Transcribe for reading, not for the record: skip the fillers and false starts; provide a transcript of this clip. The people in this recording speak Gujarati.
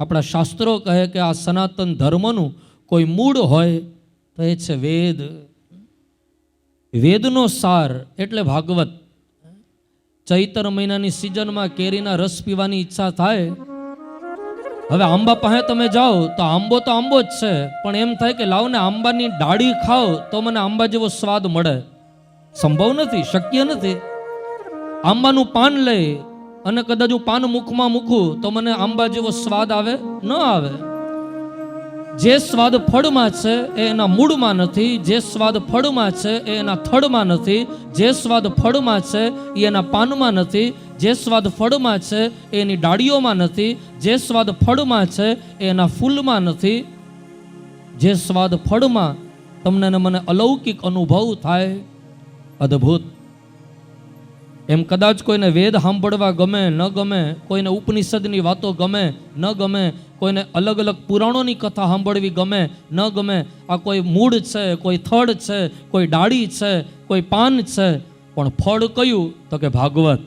આપણા શાસ્ત્રો કહે કે આ સનાતન ધર્મનું કોઈ મૂળ હોય તો એ છે વેદ. વેદનો સાર એટલે ભાગવત. ચૈત્ર મહિનાની સિઝનમાં કેરીના રસ પીવાની ઈચ્છા થાય. હવે આંબા પાસે તમે જાઓ તો આંબો જ છે, પણ એમ થાય કે લાવ ને આંબાની ડાળી ખાઓ તો મને આંબા જેવો સ્વાદ મળે. સંભવ નથી, શક્ય નથી. આંબાનું પાન લઈ અને કદાચ હું પાન મુખમાં મૂકું તો મને આંબા જેવો સ્વાદ આવે ન આવે. જે સ્વાદ ફળમાં છે એ એના મૂળમાં નથી, જે સ્વાદ ફળમાં છે એ એના થડમાં નથી, જે સ્વાદ ફળમાં છે એ એના પાનમાં નથી, જે સ્વાદ ફળમાં છે એ એની ડાળીઓમાં નથી, જે સ્વાદ ફળમાં છે એ એના ફૂલમાં નથી. જે સ્વાદ ફળમાં તમને ને મને અલૌકિક અનુભવ થાય, અદ્ભુત. એમ કદાચ કોઈને વેદ સાંભળવા ગમે ન ગમે, કોઈને ઉપનિષદની વાતો ગમે ન ગમે, કોઈને અલગ અલગ પુરાણોની કથા સાંભળવી ગમે ન ગમે, આ કોઈ મૂળ છે, કોઈ થડ છે, કોઈ ડાળી છે, કોઈ પાન છે, પણ ફળ કયું તો કે ભાગવત.